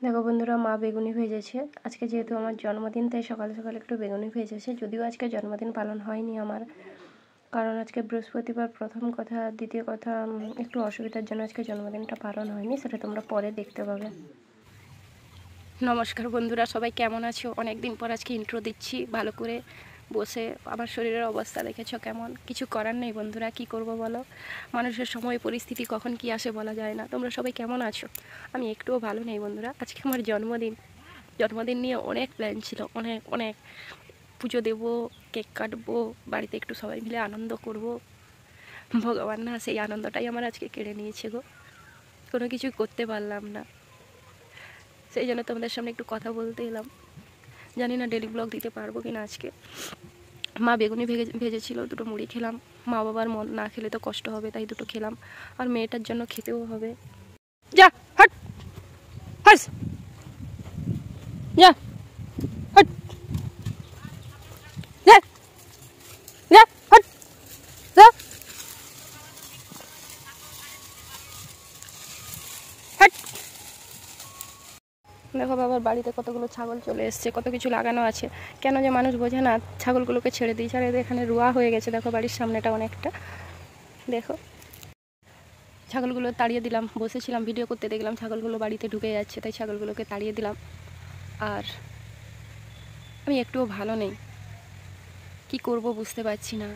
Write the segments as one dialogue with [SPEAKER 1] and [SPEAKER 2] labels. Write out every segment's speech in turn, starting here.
[SPEAKER 1] দেখো বন্ধুরা, মা বেগুনি ভেজেছে। আজকে যেহেতু আমার জন্মদিন, তাই সকালে সকালে একটু বেগুনি ভেজেছে। যদিও আজকে জন্মদিন পালন হয়নি আমার, কারণ আজকে বৃহস্পতিবার প্রথম কথা, দ্বিতীয় কথা একটু অসুবিধার জন্য আজকে জন্মদিনটা পালন হয়নি। সেটা তোমরা পরে দেখতে পাবে। নমস্কার বন্ধুরা, সবাই কেমন আছো? অনেক দিন পর আজকে ইন্ট্রো দিচ্ছি ভালো করে বসে। আমার শরীরের অবস্থা দেখেছো কেমন। কিছু করার নেই বন্ধুরা, কি করব বলো। মানুষের সময় পরিস্থিতি কখন কি আসে বলা যায় না। তোমরা সবাই কেমন আছো? আমি একটুও ভালো নেই বন্ধুরা। আজকে আমার জন্মদিন নিয়ে অনেক প্ল্যান ছিল, অনেক অনেক। পুজো দেবো, কেক কাটবো, বাড়িতে একটু সবাই মিলে আনন্দ করব। ভগবান না সেই আনন্দটাই আমার আজকে কেড়ে নিয়েছে গো। কোনো কিছুই করতে পারলাম না। সেই জন্য তোমাদের সামনে একটু কথা বলতে এলাম। জানি না ডেলি ব্লগ দিতে পারবো কিনা আজকে। মা বেগুনি ভেজেছিল, দুটো মুড়ি খেলাম। মা বাবার মন না খেলে তো কষ্ট হবে, তাই দুটো খেলাম। আর মেয়েটার জন্য খেতেও হবে। যা হট হাস, যা হট, যা যা হট, যা হট। দেখো বাবার বাড়িতে কতগুলো ছাগল চলে এসছে, কত কিছু লাগানো আছে। কেন যে মানুষ বোঝে না, ছাগলগুলোকে ছেড়ে দিই। এখানে রোয়া হয়ে গেছে, দেখো বাড়ির সামনেটা অনেকটা। দেখো ছাগলগুলো তাড়িয়ে দিলাম। বসেছিলাম ভিডিও করতে, দেখলাম ছাগলগুলো বাড়িতে ঢুকে যাচ্ছে, তাই ছাগলগুলোকে তাড়িয়ে দিলাম। আর আমি একটুও ভালো নেই, কি করব বুঝতে পারছি না।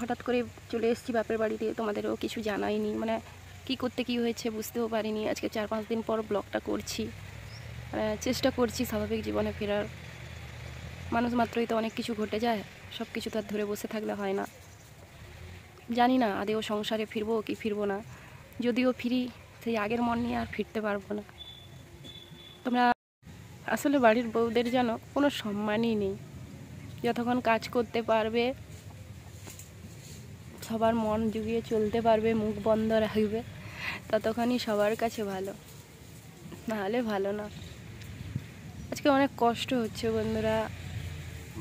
[SPEAKER 1] হঠাৎ করে চলে এসেছি বাপের বাড়িতে, তোমাদেরও কিছু জানাইনি। মানে কি করতে কি হয়েছে বুঝতেও পারিনি। আজকে 4-5 দিন পর ব্লগটা করছি। চেষ্টা করছি স্বাভাবিক জীবনে ফেরার। মানুষ মাত্রই তো অনেক কিছু ঘটে যায়, সব কিছু তো আর ধরে বসে থাকলে হয় না। জানি না আদেও সংসারে ফিরবো কি ফিরবো না। যদিও ফিরি, সেই আগের মন নিয়ে আর ফিরতে পারবো না। তোমরা আসলে বাড়ির বউদের যেন কোনো সম্মানই নেই। যতক্ষণ কাজ করতে পারবে, সবার মন জুগিয়ে চলতে পারবে, মুখ বন্ধ রাখবে, ততক্ষণই সবার কাছে ভালো, নাহলে ভালো না। আজকে অনেক কষ্ট হচ্ছে বন্ধুরা।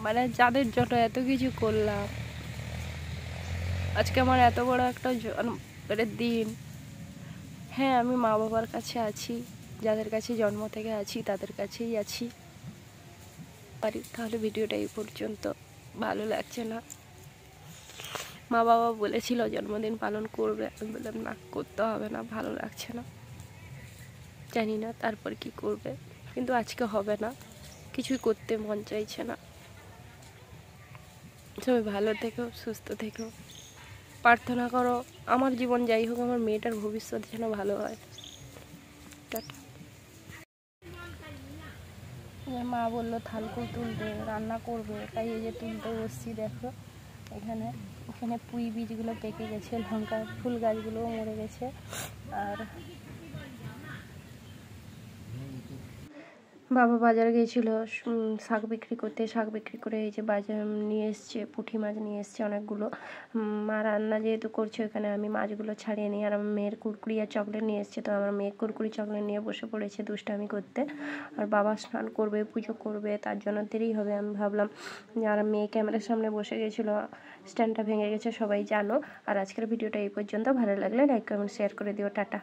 [SPEAKER 1] মানে যাদের জন্য এত কিছু করলাম, আজকে আমার এত বড় একটা দিন। হ্যাঁ, আমি মা বাবার কাছে আছি, যাদের কাছে জন্ম থেকে আছি তাদের কাছেই আছি। তাহলে ভিডিওটা এই পর্যন্ত। ভালো লাগছে না। মা বাবা বলেছিল জন্মদিন পালন করবে, আমি বললাম না, করতে হবে না, ভালো লাগছে না। জানি না তারপর কি করবে, কিন্তু আজকে হবে না, কিছুই করতে মন চাইছে না। সবাই ভালো থেকো, সুস্থ থেকো, প্রার্থনা করো আমার জীবন যাই হোক, আমার মেয়েটার ভবিষ্যৎ যেন ভালো হয়। টাটা। মা বললো থালকো তুলতে, রান্না করবে, তাই এই যে তুলতে বসছি। দেখো এখানে এখানে পুঁই বীজগুলো পেকে গেছে, লঙ্কা ফুল গাছগুলোও মরে গেছে। আর বাবা বাজারে গিয়েছিল শাক বিক্রি করতে। শাক বিক্রি করে এই যে বাজার নিয়ে এসছে, পুঁটি মাছ নিয়ে এসছে অনেকগুলো। মা রান্না যেহেতু করছে, ওখানে আমি মাছগুলো ছাড়িয়ে নিই। আর আমার মেয়ের কুরকুরি আর চকলেট নিয়ে এসছে, তো আমার মেয়ে কুরকুরি চকলেট নিয়ে বসে পড়েছে দুষ্টামি করতে। আর বাবা স্নান করবে, পুজো করবে, তার জন্য দেরি হবে। আমি ভাবলাম, আর মেয়ে ক্যামেরার সামনে বসে গেছিলো, স্ট্যান্ডটা ভেঙে গেছে, সবাই জানো। আর আজকের ভিডিওটা এই পর্যন্ত। ভালো লাগলে লাইক কমেন্ট শেয়ার করে দিও। টাটা।